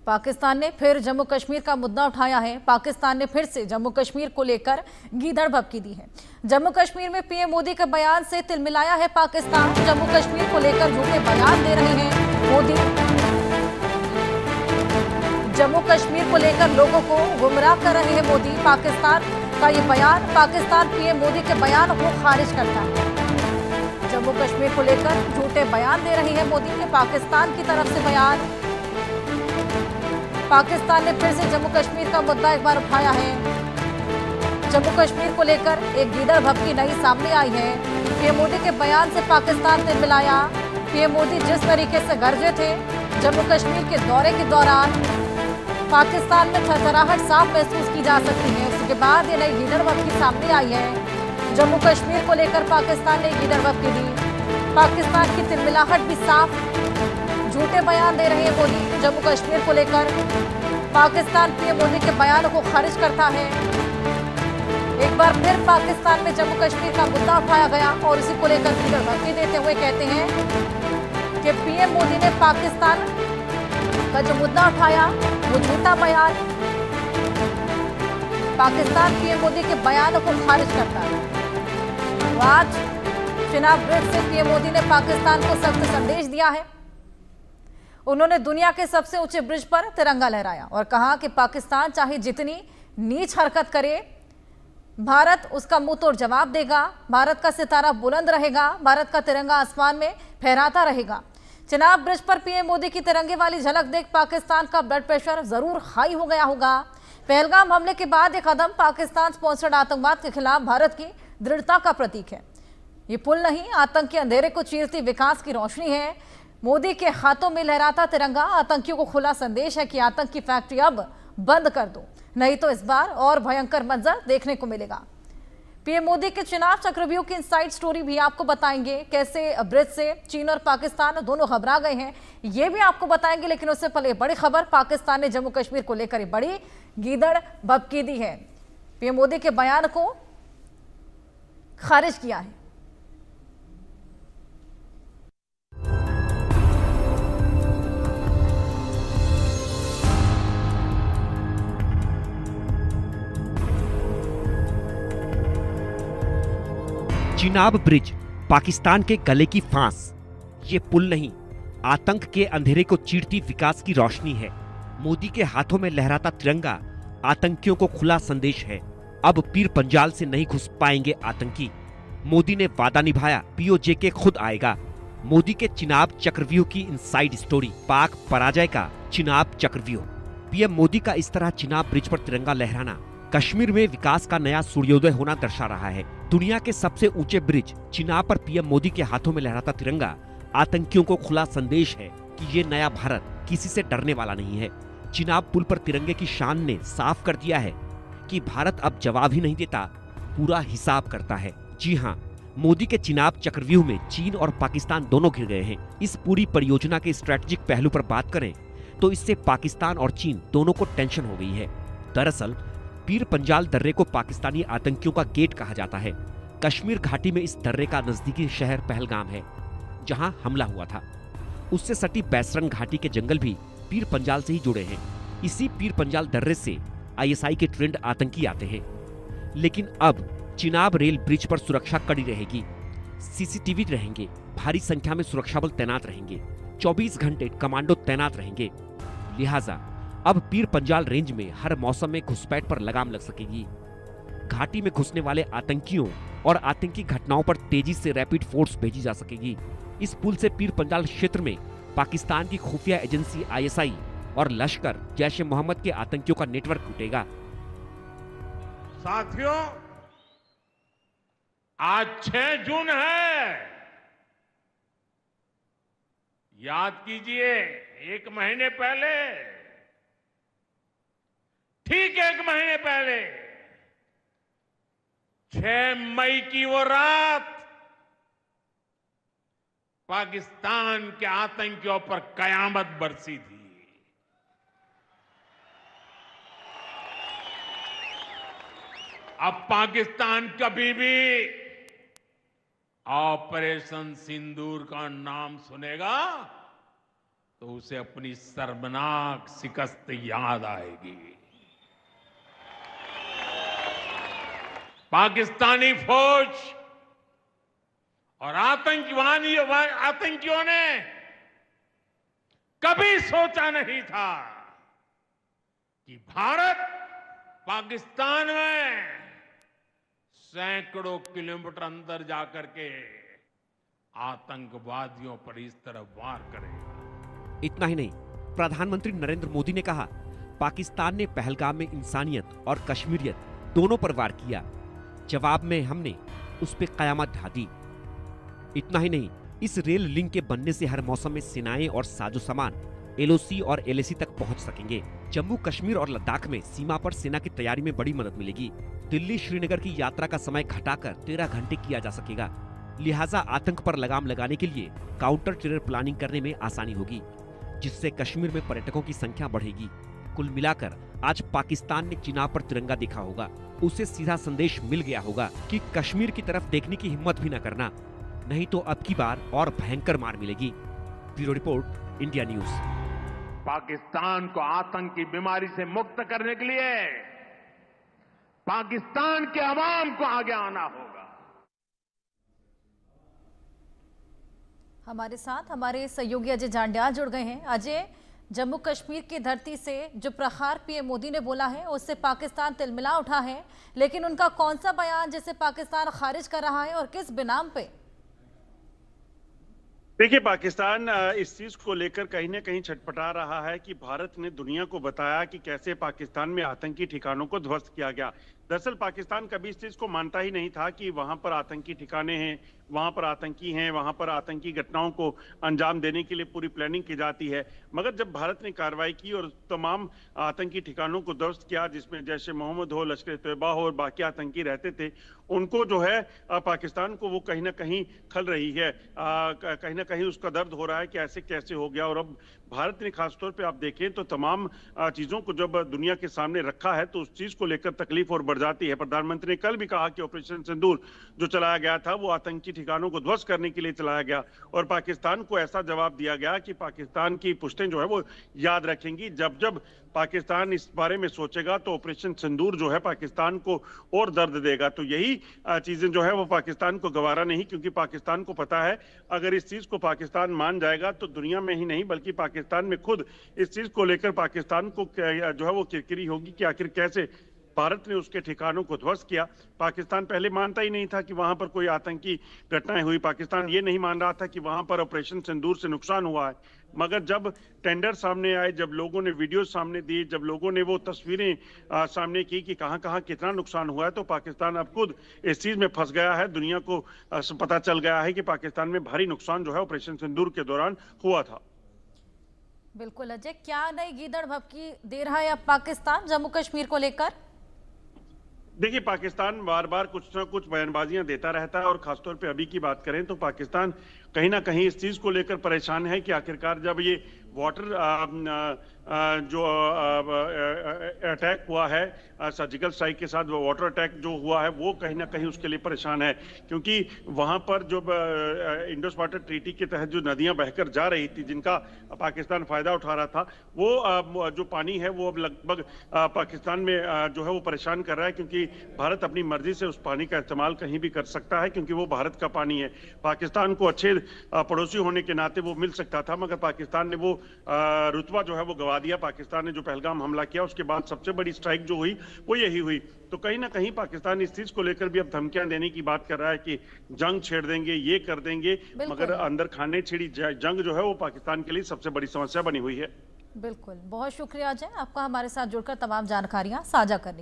पाकिस्तान ने फिर जम्मू कश्मीर का मुद्दा उठाया है। पाकिस्तान ने फिर से जम्मू कश्मीर को लेकर गीदड़ भभकी दी है। जम्मू कश्मीर में पीएम मोदी के बयान से तिलमिलाया है पाकिस्तान। जम्मू कश्मीर को लेकर झूठे बयान दे रहे हैं मोदी। जम्मू कश्मीर को लेकर लोगों को गुमराह कर रहे हैं मोदी। पाकिस्तान का ये बयान, पाकिस्तान पीएम मोदी के बयान को खारिज करता है। जम्मू कश्मीर को लेकर झूठे बयान दे रही है मोदी के पाकिस्तान की तरफ से बयान। पाकिस्तान ने फिर से जम्मू कश्मीर का मुद्दा एक बार उठाया है। जम्मू कश्मीर को लेकर एक गीदड़ भभकी नई सामने आई है। पीएम मोदी के बयान से पाकिस्तान ने मिलाया। पीएम मोदी जिस तरीके से गरजे थे जम्मू कश्मीर के दौरे के दौरान, पाकिस्तान में थरथराहट साफ महसूस की जा सकती है। उसके बाद ये नई गीदड़ भभकी सामने आई है। जम्मू कश्मीर को लेकर पाकिस्तान ने गीदड़ भभकी दी। पाकिस्तान की तिलमिलाहट भी साफ, झूठे बयान दे रहे हैं मोदी। जम्मू कश्मीर को लेकर पाकिस्तान पीएम मोदी के बयान को खारिज करता है। एक बार फिर पाकिस्तान में जम्मू कश्मीर का मुद्दा उठाया गया और इसी को लेकर गीदड़ भभकी देते हुए कहते हैं कि पीएम मोदी ने पाकिस्तान का जो मुद्दा उठाया वो झूठा बयान, पाकिस्तान पीएम मोदी के बयान को खारिज करता है। तो आज चिनाब ब्रिज से पीएम मोदी ने पाकिस्तान को सख्त संदेश दिया है। उन्होंने दुनिया के सबसे ऊंचे ब्रिज पर तिरंगा लहराया और कहा कि पाकिस्तान चाहे जितनी नीच हरकत करे, भारत उसका मुंह तोड़ जवाब देगा। भारत का सितारा बुलंद रहेगा, भारत का तिरंगा आसमान में फहराता रहेगा। चिनाब ब्रिज पर पीएम मोदी की तिरंगे वाली झलक देख पाकिस्तान का ब्लड प्रेशर जरूर हाई हो गया होगा। पहलगाम हमले के बाद यह कदम पाकिस्तान स्पॉन्सर्ड आतंकवाद के खिलाफ भारत की दृढ़ता का प्रतीक है। ये पुल नहीं, आतंक के अंधेरे को चीरती विकास की रोशनी है। मोदी के हाथों में लहराता तिरंगा आतंकियों को खुला संदेश है कि आतंक की फैक्ट्री अब बंद कर दो, नहीं तो इस बार और भयंकर मंजर देखने को मिलेगा। पीएम मोदी के चिनाब चक्रव्यूह की इनसाइड स्टोरी भी आपको बताएंगे, कैसे ब्रिज से चीन और पाकिस्तान दोनों घबरा गए हैं, ये भी आपको बताएंगे। लेकिन उससे पहले बड़ी खबर, पाकिस्तान ने जम्मू कश्मीर को लेकर बड़ी गीदड़ भभकी दी है। पीएम मोदी के बयान को खारिज किया है। चिनाब ब्रिज पाकिस्तान के गले की फांस। ये पुल नहीं, आतंक के अंधेरे को चीरती विकास की रोशनी है। मोदी के हाथों में लहराता तिरंगा आतंकियों को खुला संदेश है। अब पीर पंजाल से नहीं घुस पाएंगे आतंकी। मोदी ने वादा निभाया, पीओजे खुद आएगा। मोदी के चिनाब चक्रव्यूह की इनसाइड स्टोरी, पाक पराजय का चिनाब चक्रव्यूह। पीएम मोदी का इस तरह चिनाब ब्रिज पर तिरंगा लहराना कश्मीर में विकास का नया सूर्योदय होना दर्शा रहा है। दुनिया के सबसे ऊंचे ब्रिज चिनाब पर पीएम मोदी के हाथों में लहराता तिरंगा आतंकियों को खुला संदेश है कि ये नया भारत किसी से डरने वाला नहीं है। चिनाब पुल पर तिरंगे की शान ने साफ कर दिया है कि भारत अब जवाब ही नहीं देता, पूरा हिसाब करता है। जी हाँ, मोदी के चिनाब चक्रव्यूह में चीन और पाकिस्तान दोनों घिर गए हैं। इस पूरी परियोजना के स्ट्रेटेजिक पहलू पर बात करें तो इससे पाकिस्तान और चीन दोनों को टेंशन हो गई है। दरअसल पीर पंजाल दर्रे को पाकिस्तानी आतंकियों का गेट कहा जाता है। कश्मीर घाटी में इस दर्रे का नजदीकी शहर पहलगाम है, जहां हमला हुआ था। उससे सटी बैसरंग घाटी के जंगल भी पीर पंजाल से ही जुड़े हैं। इसी पीर पंजाल दर्रे से आईएसआई के ट्रेंड आतंकी आते हैं। लेकिन अब चिनाब रेल ब्रिज पर सुरक्षा कड़ी रहेगी, सीसीटीवी रहेंगे, भारी संख्या में सुरक्षा बल तैनात रहेंगे, 24 घंटे कमांडो तैनात रहेंगे। लिहाजा अब पीर पंजाल रेंज में हर मौसम में घुसपैठ पर लगाम लग सकेगी। घाटी में घुसने वाले आतंकियों और आतंकी घटनाओं पर तेजी से रैपिड फोर्स भेजी जा सकेगी। इस पुल से पीर पंजाल क्षेत्र में पाकिस्तान की खुफिया एजेंसी आईएसआई और लश्कर जैश-ए मोहम्मद के आतंकियों का नेटवर्क टूटेगा। साथियों, आज 6 जून है। याद कीजिए, 1 महीने पहले, ठीक 1 महीने पहले 6 मई की वो रात पाकिस्तान के आतंकियों पर कयामत बरसी थी। अब पाकिस्तान कभी भी ऑपरेशन सिंदूर का नाम सुनेगा तो उसे अपनी शर्मनाक शिकस्त याद आएगी। पाकिस्तानी फौज और आतंकियों ने कभी सोचा नहीं था कि भारत पाकिस्तान में सैकड़ों किलोमीटर अंदर जाकर के आतंकवादियों पर इस तरह वार करेगा। इतना ही नहीं, प्रधानमंत्री नरेंद्र मोदी ने कहा पाकिस्तान ने पहलगाम में इंसानियत और कश्मीरियत दोनों पर वार किया, जवाब में हमने उस पर कयामत ढा दी। इतना ही नहीं, इस रेल लिंक के बनने से हर मौसम में सेनाएं और साजो सामान एलओसी और एलएसी तक पहुंच सकेंगे। जम्मू कश्मीर और लद्दाख में सीमा पर सेना की तैयारी में बड़ी मदद मिलेगी। दिल्ली श्रीनगर की यात्रा का समय घटाकर 13 घंटे किया जा सकेगा। लिहाजा आतंक पर लगाम लगाने के लिए काउंटर टेरर प्लानिंग करने में आसानी होगी, जिससे कश्मीर में पर्यटकों की संख्या बढ़ेगी। कुल मिलाकर आज पाकिस्तान ने चिनाब पर तिरंगा देखा होगा, उसे सीधा संदेश मिल गया होगा कि कश्मीर की तरफ देखने की हिम्मत भी न करना, नहीं तो अब की बार और भयंकर मार मिलेगी। Bureau report, India news. Pakistan को आतंक की बीमारी से मुक्त करने के लिए पाकिस्तान के अवाम को आगे आना होगा। हमारे साथ हमारे सहयोगी अजय जांड्याल जुड़ गए हैं। अजय, जम्मू कश्मीर की धरती से जो प्रहार पीएम मोदी ने बोला है उससे पाकिस्तान तिलमिला उठा है, लेकिन उनका कौन सा बयान जिसे पाकिस्तान खारिज कर रहा है और किस बिनाम पे? देखिए, पाकिस्तान इस चीज को लेकर कहीं ना कहीं छटपटा रहा है कि भारत ने दुनिया को बताया कि कैसे पाकिस्तान में आतंकी ठिकानों को ध्वस्त किया गया। दरअसल पाकिस्तान कभी इस चीज को मानता ही नहीं था कि वहां पर आतंकी ठिकाने हैं, वहां पर आतंकी हैं, वहां पर आतंकी घटनाओं को अंजाम देने के लिए पूरी प्लानिंग की जाती है। मगर जब भारत ने कार्रवाई की और तमाम आतंकी ठिकानों को ध्वस्त किया, जिसमें जैसे मोहम्मद हो, लश्कर तैयबा हो और बाकी आतंकी रहते थे, उनको जो है पाकिस्तान को वो कहीं ना कहीं खल रही है, कहीं ना कहीं उसका दर्द हो रहा है कि ऐसे कैसे हो गया। और अब भारत ने खासतौर पे आप देखें तो तमाम चीजों को जब दुनिया के सामने रखा है तो उस चीज को लेकर तकलीफ और बढ़ जाती है। प्रधानमंत्री ने कल भी कहा कि ऑपरेशन सिंदूर जो चलाया गया था वो आतंकी ठिकानों को ध्वस्त करने के लिए चलाया गया, और पाकिस्तान को ऐसा जवाब दिया गया कि पाकिस्तान की पुश्तें जो है वो याद रखेंगी। जब जब पाकिस्तान इस बारे में सोचेगा तो ऑपरेशन सिंदूर जो है पाकिस्तान को और दर्द देगा। तो यही चीजें जो है वो पाकिस्तान को गवारा नहीं, क्योंकि पाकिस्तान को पता है अगर इस चीज को पाकिस्तान मान जाएगा तो दुनिया में ही नहीं बल्कि पाकिस्तान में खुद इस चीज को लेकर पाकिस्तान को जो है वो किरकिरी होगी कि आखिर कैसे भारत ने उसके ठिकानों को ध्वस्त किया। पाकिस्तान पहले मानता ही नहीं था कि वहां पर कोई आतंकी घटनाएं हुई। पाकिस्तान ये नहीं मान रहा था कि वहां पर ऑपरेशन सिंदूर से नुकसान हुआ है। मगर जब टेंडर सामने आए, जब लोगों ने वीडियो सामने दी, जब लोगों ने वो तस्वीरें सामने की कि कहां कहां कितना नुकसान हुआ है, तो पाकिस्तान अब खुद इस चीज में फंस गया है। दुनिया को पता चल गया है कि पाकिस्तान में भारी नुकसान जो है ऑपरेशन सिंदूर के दौरान हुआ था। बिल्कुल अजय, क्या नई गीदड़ भभकी दे रहा है अब पाकिस्तान जम्मू कश्मीर को लेकर? देखिए, पाकिस्तान बार बार कुछ ना कुछ बयानबाजियां देता रहता है, और खासतौर पे अभी की बात करें तो पाकिस्तान कहीं ना कहीं इस चीज को लेकर परेशान है कि आखिरकार जब ये वाटर जो अटैक हुआ है सर्जिकल स्ट्राइक के साथ, वो वाटर अटैक जो हुआ है वो कहीं ना कहीं उसके लिए परेशान है, क्योंकि वहां पर जो इंडस वाटर ट्रीटी के तहत जो नदियां बहकर जा रही थी जिनका पाकिस्तान फायदा उठा रहा था, वो जो पानी है वो अब लगभग पाकिस्तान में जो है वो परेशान कर रहा है, क्योंकि भारत अपनी मर्जी से उस पानी का इस्तेमाल कहीं भी कर सकता है, क्योंकि वो भारत का पानी है। पाकिस्तान को अच्छे पड़ोसी होने के नाते वो मिल सकता था, मगर पाकिस्तान ने वो रुतबा जो है वो गवा दिया। पाकिस्तान ने जो पहलगाम हमला किया उसके बाद सबसे बड़ी स्ट्राइक जो हुई वो यही हुई। तो कहीं ना कहीं पाकिस्तान इस चीज को लेकर भी अब धमकियां देने की बात कर रहा है कि जंग छेड़ देंगे, ये कर देंगे, मगर अंदर खाने छिड़ी जंग जो है वो पाकिस्तान के लिए सबसे बड़ी समस्या बनी हुई है। बिल्कुल, बहुत शुक्रिया अजय आपका हमारे साथ जुड़कर तमाम जानकारियां साझा करने